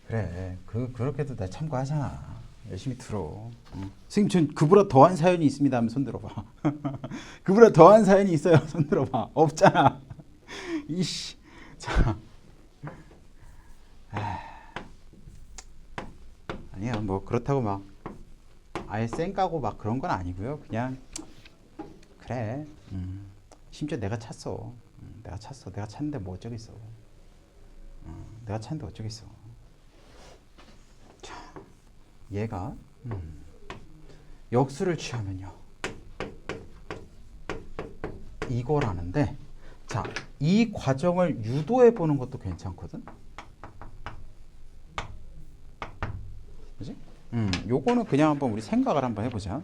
Speaker 1: 그래. 그렇게도 나 참고하잖아. 열심히 들어. 선생님, 전 그보다 더한 사연이 있습니다 하면 손 들어봐. 그보다 더한 사연이 있어요. 손 들어봐. 없잖아. 이씨. 자. 아니야. 뭐 그렇다고 막 아예 쌩 까고 막 그런 건 아니고요. 그냥 그래. 심지어 내가 찼어. 내가 찼어. 내가 찼는데 뭐 어쩌겠어. 내가 찼는데 어쩌겠어. 자, 얘가 역수를 취하면요. 이거라는데, 자, 이 과정을 유도해 보는 것도 괜찮거든. 그지? 요거는 그냥 한번 우리 생각을 한번 해보자.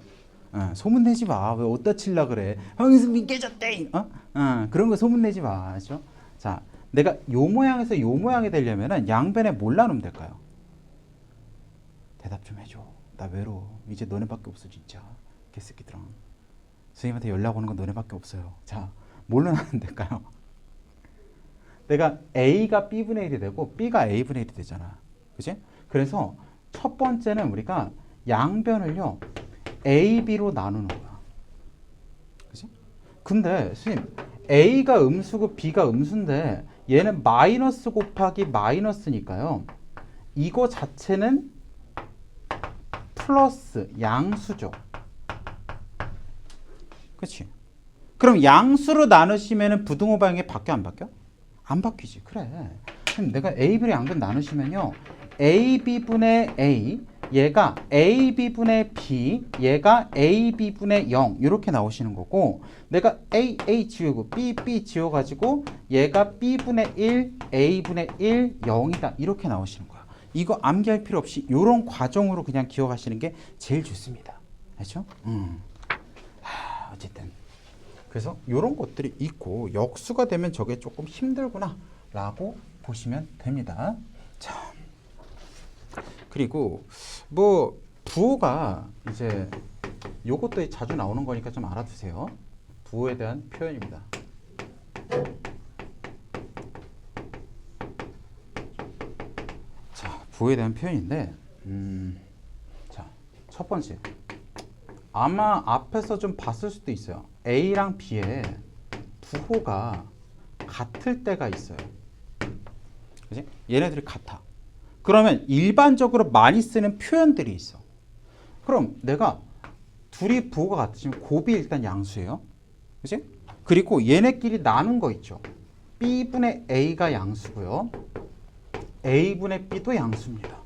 Speaker 1: 소문내지 마. 왜 어디다 칠라 그래? 황승민 깨졌대. 그런 거 소문내지 마. 아시죠? 자, 내가 요 모양에서 요 모양이 되려면은 양변에 뭘 나누면 될까요? 대답 좀 해줘. 나 외로워. 이제 너네밖에 없어 진짜. 개새끼들아. 선생님한테 연락 오는 건 너네밖에 없어요. 자, 뭘로 나누면 될까요? 내가 A가 B분의 1이 되고 B가 A분의 1이 되잖아. 그치? 그래서 첫 번째는 우리가 양변을요. A, B로 나누는 거야. 그치? 근데 선생님 A가 음수고 B가 음수인데 얘는 마이너스 곱하기 마이너스니까요. 이거 자체는 플러스 양수죠. 그치? 그럼 양수로 나누시면 부등호 방향이 바뀌어 안 바뀌어? 안 바뀌지. 그래. 그럼 내가 A, B를 양변 나누시면요. AB분의 A, 얘가 AB분의 B, 얘가 AB분의 0 이렇게 나오시는 거고, 내가 A 지우고 B 지워가지고 얘가 B분의 1, A분의 1, 0이다 이렇게 나오시는 거야. 이거 암기할 필요 없이 이런 과정으로 그냥 기억하시는 게 제일 좋습니다. 알죠? 어쨌든 그래서 이런 것들이 있고 역수가 되면 저게 조금 힘들구나 라고 보시면 됩니다. 자, 그리고 뭐 부호가 이제 요것도 자주 나오는 거니까 좀 알아두세요. 부호에 대한 표현입니다. 자, 부호에 대한 표현인데 자, 첫 번째 아마 앞에서 좀 봤을 수도 있어요. A랑 B의 부호가 같을 때가 있어요. 그치? 얘네들이 같아. 그러면 일반적으로 많이 쓰는 표현들이 있어. 그럼 내가 둘이 부호가 같으시면 곱이 일단 양수예요. 그치? 그리고 얘네끼리 나눈 거 있죠. B분의 A가 양수고요. A분의 B도 양수입니다.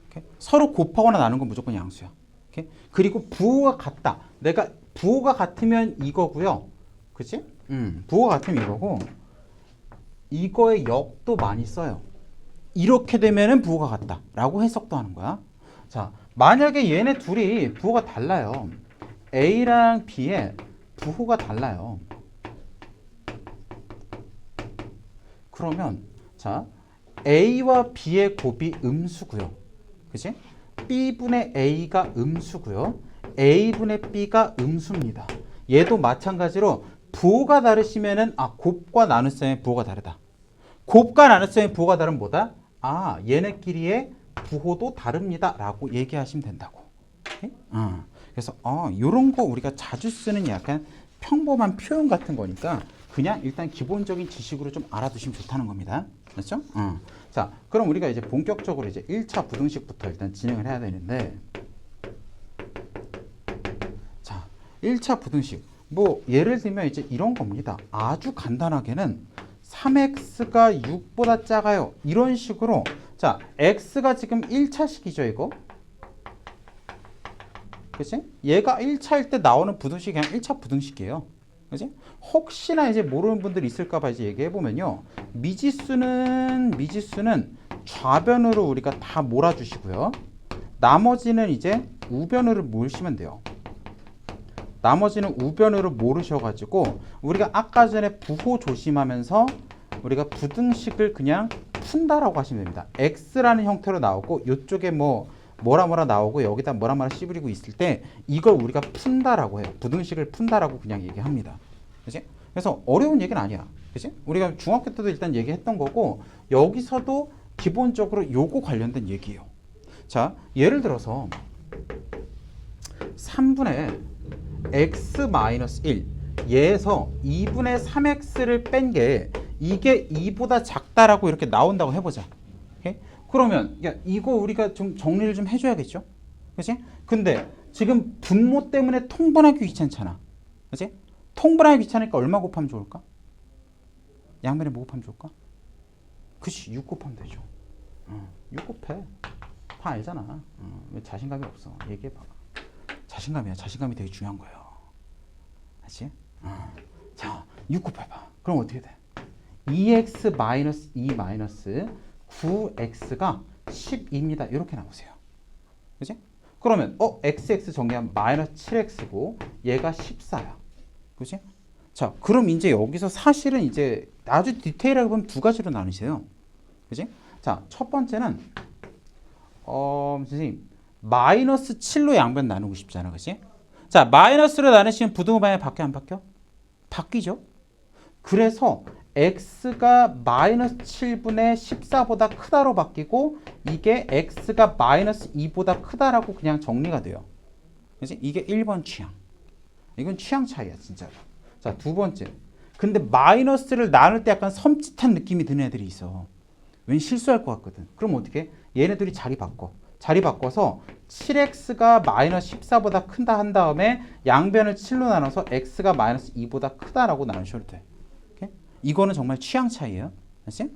Speaker 1: 오케이? 서로 곱하거나 나눈 건 무조건 양수야. 오케이? 그리고 부호가 같다. 내가 부호가 같으면 이거고요. 그치? 부호가 같으면 이거고 이거의 역도 많이 써요. 이렇게 되면은 부호가 같다 라고 해석도 하는 거야. 자, 만약에 얘네 둘이 부호가 달라요. A랑 B의 부호가 달라요. 그러면 자, A와 B의 곱이 음수고요. 그치? B분의 A가 음수고요. A분의 B가 음수입니다. 얘도 마찬가지로 부호가 다르시면은 곱과 나눗셈의 부호가 다르다. 곱과 나눗셈의 부호가 다르면 뭐다? 얘네끼리의 부호도 다릅니다 라고 얘기하시면 된다고. 그래서 요런 거 우리가 자주 쓰는 약간 평범한 표현 같은 거니까 그냥 일단 기본적인 지식으로 좀 알아두시면 좋다는 겁니다. 맞죠? 자, 그럼 우리가 이제 본격적으로 이제 1차 부등식부터 일단 진행을 해야 되는데, 자, 1차 부등식. 뭐, 예를 들면 이제 이런 겁니다. 아주 간단하게는 3x가 6보다 작아요. 이런 식으로. 자, x가 지금 1차식이죠, 이거? 그치? 얘가 1차일 때 나오는 부등식이 그냥 1차 부등식이에요. 그치? 혹시나 이제 모르는 분들이 있을까봐 이제 얘기해보면요. 미지수는 좌변으로 우리가 다 몰아주시고요. 나머지는 이제 우변으로 모으시면 돼요. 나머지는 우변으로 모르셔가지고 우리가 아까 전에 부호 조심하면서 우리가 부등식을 그냥 푼다라고 하시면 됩니다. x라는 형태로 나오고 이쪽에 뭐라 나오고 여기다 뭐라 씹으리고 있을 때 이걸 우리가 푼다라고 해요. 부등식을 푼다라고 그냥 얘기합니다. 그치? 그래서 어려운 얘기는 아니야. 그치? 우리가 중학교 때도 일단 얘기했던 거고 여기서도 기본적으로 요거 관련된 얘기예요. 자, 예를 들어서 3분의 x-1 얘에서 2분의 3x를 뺀 게 이게 2보다 작다라고 이렇게 나온다고 해보자. 오케이? 그러면 야 이거 우리가 좀 정리를 좀 해줘야겠죠? 그치? 근데 지금 분모 때문에 통분하기 귀찮잖아. 그치? 통분하기 귀찮으니까 얼마 곱하면 좋을까? 양변에 뭐 곱하면 좋을까? 그치, 6 곱하면 되죠. 6 곱해. 다 알잖아. 왜 자신감이 없어? 얘기해봐. 자신감이야. 자신감이 되게 중요한 거예요. 알지? 자, 6 곱해봐. 그럼 어떻게 돼? 2x 마이너스 2 마이너스 9x가 12입니다. 이렇게 나오세요. 그치? 그러면 xx 정리하면 마이너스 7x고 얘가 14야. 그치? 자, 그럼 이제 여기서 사실은 이제 아주 디테일하게 보면 두 가지로 나누세요. 그치? 자, 첫 번째는 선생님 마이너스 7로 양변 나누고 싶잖아. 그치? 자, 마이너스로 나누시면 부등호 방향 바뀌어 안 바뀌어? 바뀌죠? 그래서 x가 마이너스 7분의 14보다 크다로 바뀌고 이게 x가 마이너스 2보다 크다라고 그냥 정리가 돼요. 그치? 이게 1번 취향. 이건 취향 차이야 진짜로. 자, 두 번째. 근데 마이너스를 나눌 때 약간 섬찟한 느낌이 드는 애들이 있어. 왠지 실수할 것 같거든. 그럼 어떻게? 얘네들이 자리 바꿔. 자리 바꿔서 7x가 마이너스 14보다 큰다 한 다음에 양변을 7로 나눠서 x가 마이너스 2보다 크다라고 나누셔도 돼. 오케이? 이거는 정말 취향 차이예요. 알지?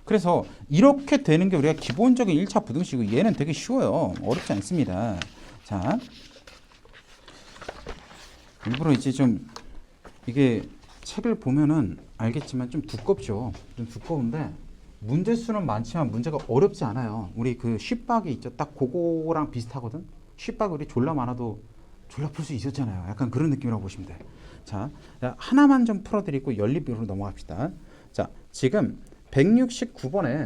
Speaker 1: 그래서 이렇게 되는 게 우리가 기본적인 1차 부등식이고 얘는 되게 쉬워요. 어렵지 않습니다. 자, 일부러 이제 좀 이게 책을 보면은 알겠지만 좀 두껍죠. 좀 두꺼운데 문제 수는 많지만 문제가 어렵지 않아요. 우리 그 쉽박이 있죠. 딱 그거랑 비슷하거든. 쉽박이 우리 졸라 많아도 졸라 풀 수 있었잖아요. 약간 그런 느낌이라고 보시면 돼. 자, 하나만 좀 풀어드리고 연립으로 넘어갑시다. 자, 지금 169번에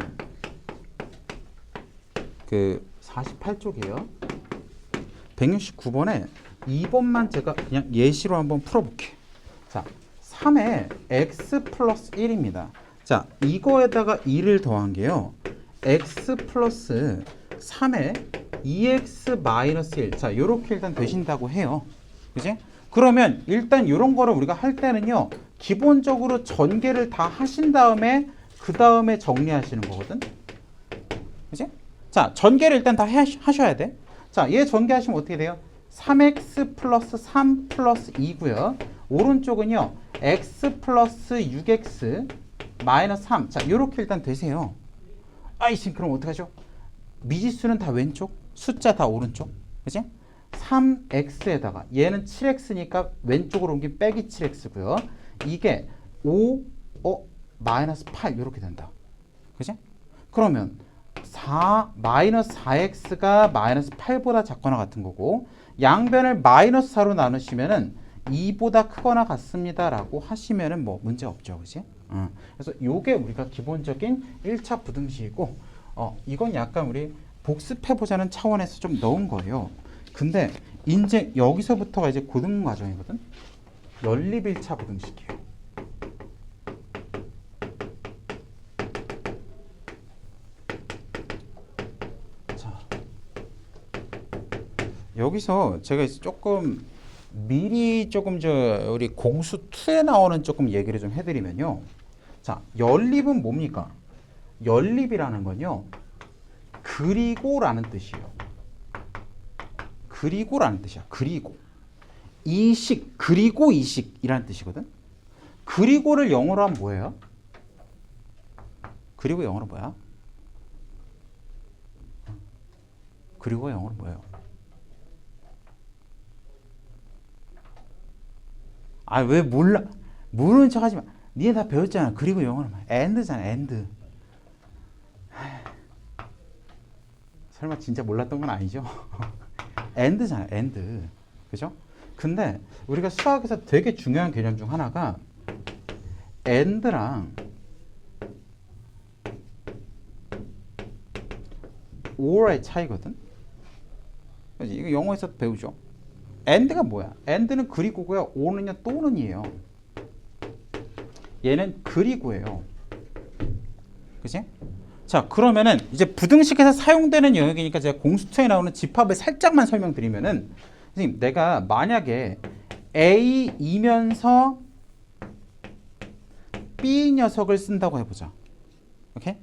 Speaker 1: 그 48쪽이에요. 169번에 2번만 제가 그냥 예시로 한번 풀어볼게요. 자, 3에 x 플러스 1입니다. 자, 이거에다가 2를 더한 게요. x 플러스 3에 2x 마이너스 1. 자, 요렇게 일단 되신다고 해요. 그지? 그러면 일단 이런 거를 우리가 할 때는요. 기본적으로 전개를 다 하신 다음에 그 다음에 정리하시는 거거든. 그지? 자, 전개를 일단 다 하셔야 돼. 자, 얘 전개하시면 어떻게 돼요? 3x 플러스 3 플러스 2고요. 오른쪽은요. x 플러스 6x 마이너스 3. 자, 요렇게 일단 되세요. 아이씨, 그럼 어떡하죠? 미지수는 다 왼쪽, 숫자 다 오른쪽. 그치? 3x에다가 얘는 7x니까 왼쪽으로 옮긴 빼기 7x고요. 이게 5, 마이너스 8 이렇게 된다. 그치? 그러면 마이너스 4x가 마이너스 8보다 작거나 같은 거고 양변을 마이너스 4로 나누시면은 2보다 크거나 같습니다라고 하시면은 뭐 문제 없죠. 그치? 그래서 요게 우리가 기본적인 1차 부등식이고 이건 약간 우리 복습해보자는 차원에서 좀 넣은 거예요. 근데 이제 여기서부터가 이제 고등 과정이거든. 연립 1차 부등식이에요. 자, 여기서 제가 이제 조금 미리 조금 우리 공수 2에 나오는 조금 얘기를 좀 해드리면요. 자, 연립은 뭡니까? 연립이라는 건요. 그리고라는 뜻이에요. 그리고라는 뜻이야. 그리고. 이식, 그리고 이식이라는 뜻이거든. 그리고를 영어로 하면 뭐예요? 그리고 영어로 뭐야? 그리고 영어로 뭐예요? 아, 왜 몰라? 모르는 척 하지 마. 니네 다 배웠잖아. 그리고 영어로 뭐야? and잖아. and. 설마 진짜 몰랐던 건 아니죠? and잖아. and. 그죠? 근데 우리가 수학에서 되게 중요한 개념 중 하나가 and랑 or의 차이거든. 그치? 이거 영어에서도 배우죠. and가 뭐야? and는 그리고고요. or는요 또는이에요. 얘는 그리고예요. 그치? 자, 그러면은 이제 부등식에서 사용되는 영역이니까 제가 공수처에 나오는 집합을 살짝만 설명드리면은, 선생님, 내가 만약에 A이면서 B 녀석을 쓴다고 해보자. 오케이?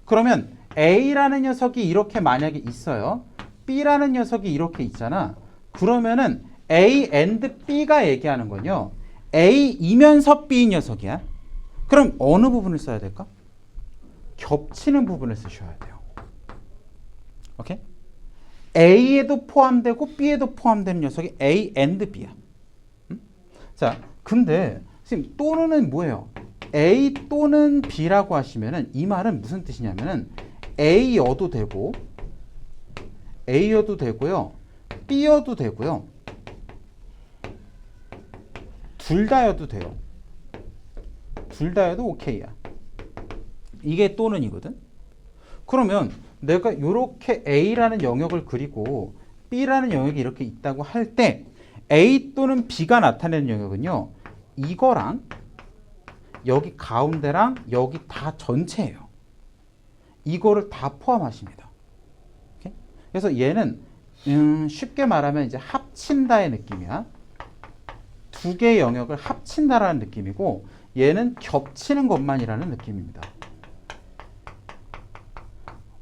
Speaker 1: 그러면 A라는 녀석이 이렇게 만약에 있어요. B라는 녀석이 이렇게 있잖아. 그러면은 A and B가 얘기하는 건요. A이면서 B 녀석이야. 그럼 어느 부분을 써야 될까? 겹치는 부분을 쓰셔야 돼요. 오케이? A에도 포함되고 B에도 포함되는 녀석이 A and B야. 자, 근데 선생님 또는은 뭐예요? A 또는 B라고 하시면은 이 말은 무슨 뜻이냐면은 A여도 되고 A여도 되고요. B여도 되고요. 둘 다여도 돼요. 둘 다여도 오케이야. 이게 또는이거든. 그러면 내가 이렇게 A라는 영역을 그리고 B라는 영역이 이렇게 있다고 할 때 A 또는 B가 나타내는 영역은요. 이거랑 여기 가운데랑 여기 다 전체예요. 이거를 다 포함하십니다. 오케이? 그래서 얘는 쉽게 말하면 이제 합친다의 느낌이야. 두 개의 영역을 합친다라는 느낌이고 얘는 겹치는 것만이라는 느낌입니다.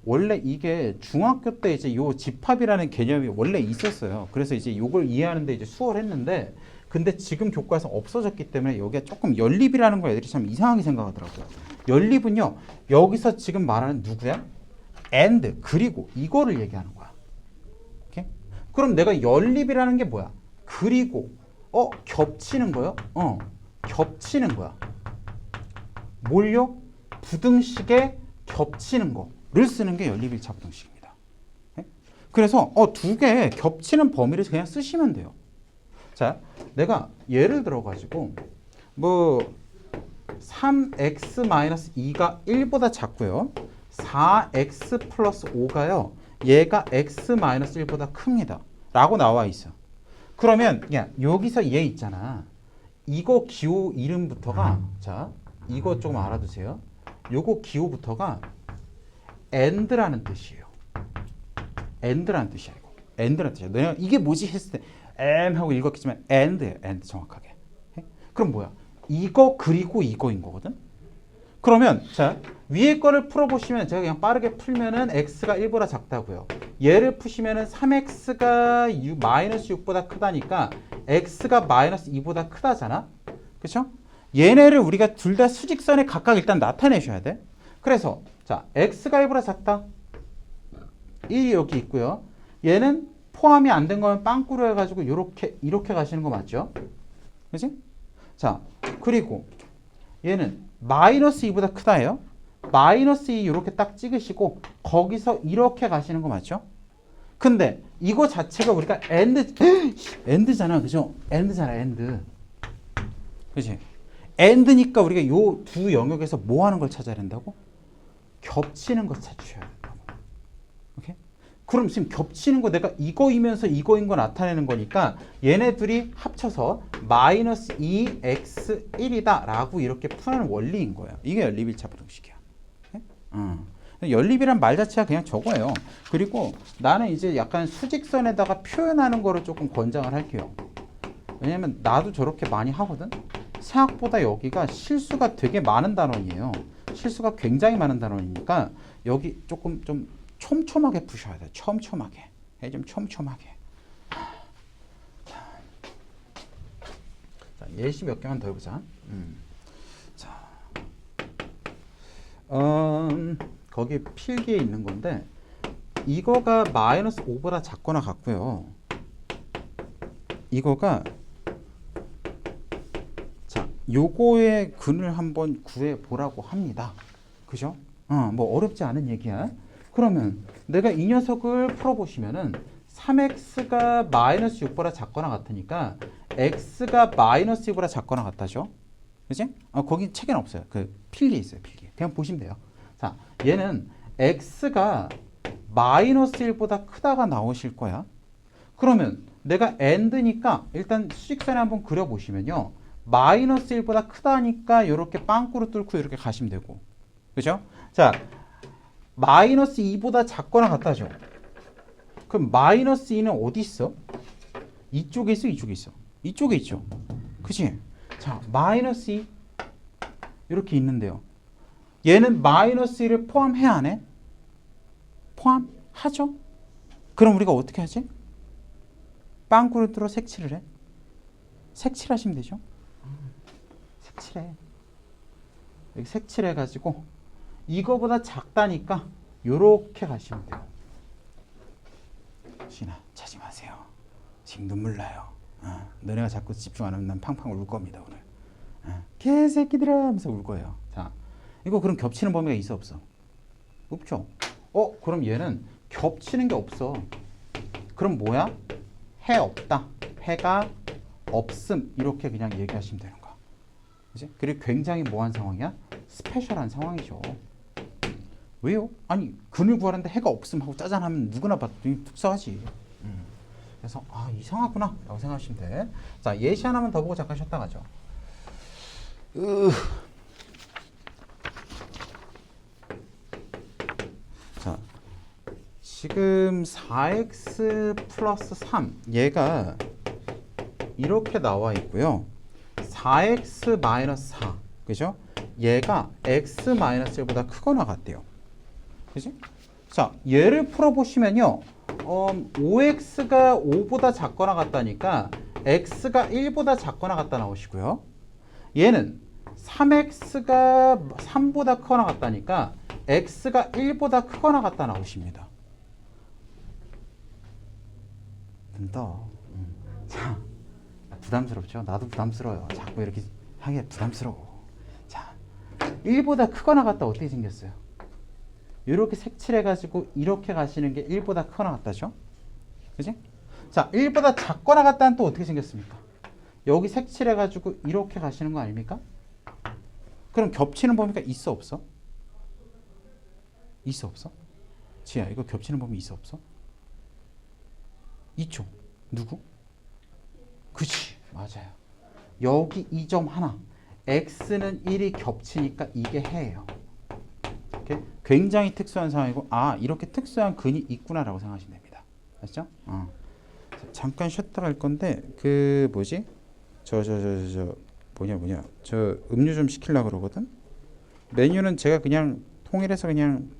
Speaker 1: 원래 이게 중학교 때 이제 요 집합이라는 개념이 원래 있었어요. 그래서 이제 요걸 이해하는데 이제 수월했는데, 근데 지금 교과에서 없어졌기 때문에 여기가 조금 연립이라는 걸 애들이 참 이상하게 생각하더라고요. 연립은요, 여기서 지금 말하는 누구야? and, 그리고 이거를 얘기하는 거야. 오케이? 그럼 내가 연립이라는 게 뭐야? 그리고, 겹치는 거요? 겹치는 거야. 뭘요? 부등식에 겹치는 거를 쓰는 게 연립일차 부등식입니다. 그래서 두 개 겹치는 범위를 그냥 쓰시면 돼요. 자, 내가 예를 들어 가지고 뭐 3x-2가 1보다 작고요. 4x 플러스 5가요. 얘가 x-1보다 큽니다. 라고 나와 있어. 그러면 야, 여기서 얘 있잖아. 이거 기호 이름부터가 자, 이거 조금 알아두세요. 요거 기호부터가 and라는 뜻이에요. and라는 뜻이야, 이거. and라는 뜻이야. 내가 이게 뭐지 했을 때 하고 읽었겠지만 and 정확하게. 그럼 뭐야? 이거 그리고 이거인 거거든. 그러면 자, 위에 거를 풀어보시면 제가 그냥 빠르게 풀면은 x가 1보다 작다고요. 얘를 푸시면은 3x가 마이너스 6보다 크다니까 x가 마이너스 2보다 크다잖아. 그렇죠? 얘네를 우리가 둘 다 수직선에 각각 일단 나타내셔야 돼. 그래서 자, x가 1보다 작다. 1이 여기 있고요. 얘는 포함이 안 된 거면 빵꾸로 해가지고 이렇게 가시는 거 맞죠? 그치? 자, 그리고 얘는 마이너스 2보다 크다예요. 마이너스 2 이렇게 딱 찍으시고 거기서 이렇게 가시는 거 맞죠? 근데 이거 자체가 우리가 and잖아. 그죠? and잖아, and. 그치? and니까 우리가 요 두 영역에서 뭐 하는 걸 찾아야 된다고? 겹치는 거 찾으셔야 된다고. 오케이? 그럼 지금 겹치는 거 내가 이거이면서 이거인 거 나타내는 거니까 얘네들이 합쳐서 마이너스 2x1이다 라고 이렇게 푸는 원리인 거예요. 이게 연립일차 부등식이야. 연립이란 말 자체가 그냥 저거예요. 그리고 나는 이제 약간 수직선에다가 표현하는 거를 조금 권장을 할게요. 왜냐면 나도 저렇게 많이 하거든. 생각보다 여기가 실수가 되게 많은 단원이에요. 실수가 굉장히 많은 단원이니까 여기 조금 좀 촘촘하게 푸셔야 돼요. 촘촘하게. 좀 촘촘하게. 자, 예시 몇 개만 더 해보자. 자, 거기 필기에 있는 건데 이거가 마이너스 5보다 작거나 같고요. 이거가 자, 요거의 근을 한번 구해 보라고 합니다. 그죠? 뭐 어렵지 않은 얘기야. 그러면 내가 이 녀석을 풀어보시면은 3x가 마이너스 6보다 작거나 같으니까 x가 마이너스 1보다 작거나 같다죠. 그지? 거기 책에는 없어요. 그 필기에 있어요. 필기. 그냥 보시면 돼요. 자, 얘는 x가 마이너스 1보다 크다가 나오실 거야. 그러면 내가 and니까 일단 수직선에 한번 그려보시면요. 마이너스 1보다 크다니까 이렇게 빵꾸로 뚫고 이렇게 가시면 되고. 그죠? 자, 마이너스 2보다 작거나 같다죠. 그럼 마이너스 2는 어디 있어? 이쪽에 있어, 이쪽에 있어? 이쪽에 있죠. 그치? 자, 마이너스 2 이렇게 있는데요. 얘는 마이너스 1을 포함해 안 해? 포함하죠? 그럼 우리가 어떻게 하지? 빵꾸를 뚫어 색칠을 해? 색칠하시면 되죠. 색칠해. 여기 색칠해가지고 이거보다 작다니까 요렇게 가시면 돼요. 신아, 차지 마세요. 지금 눈물 나요. 너네가 자꾸 집중 안 하면 난 팡팡 울 겁니다 오늘. 개새끼들아 하면서 울 거예요. 자, 이거 그럼 겹치는 범위가 있어 없어? 없죠. 그럼 얘는 겹치는 게 없어. 그럼 뭐야? 해 없다. 해가 없음. 이렇게 그냥 얘기하시면 되는 거야. 그치? 그리고 굉장히 뭐한 상황이야? 스페셜한 상황이죠. 왜요? 아니 근을 구하는데 해가 없음 하고 짜잔하면 누구나 봐도 특수하지. 그래서 이상하구나 라고 생각하시면 돼. 자, 예시 하나만 더 보고 잠깐 쉬었다 가죠. 자, 지금 4x 플러스 3 얘가 이렇게 나와 있고요. 4x 마이너스 4 그죠? 얘가 x 마이너스 1보다 크거나 같대요. 그지? 자, 얘를 풀어보시면요. 5x가 5보다 작거나 같다니까 x가 1보다 작거나 같다 나오시고요. 얘는 3x가 3보다 크거나 같다니까 x가 1보다 크거나 같다 나오십니다. 눈 떠. 자, 부담스럽죠? 나도 부담스러워요. 자꾸 이렇게 하기에 부담스러워. 자, 1보다 크거나 같다 어떻게 생겼어요? 이렇게 색칠해가지고 이렇게 가시는 게 1보다 크거나 같다죠? 그지? 자, 1보다 작거나 같다는 또 어떻게 생겼습니까? 여기 색칠해가지고 이렇게 가시는 거 아닙니까? 그럼 겹치는 범위가 있어 없어? 있어 없어? 지야, 이거 겹치는 범위 있어 없어? 있죠. 누구? 그치, 맞아요. 여기 이 점 하나 x는 1이 겹치니까 이게 해예요. 오케이? 굉장히 특수한 상황이고 이렇게 특수한 근이 있구나라고 생각하시면 됩니다. 아시죠? 잠깐 쉬었다 갈 건데 그 뭐지? 저 뭐냐 저 음료 좀 시키려고 그러거든. 메뉴는 제가 그냥 통일해서 그냥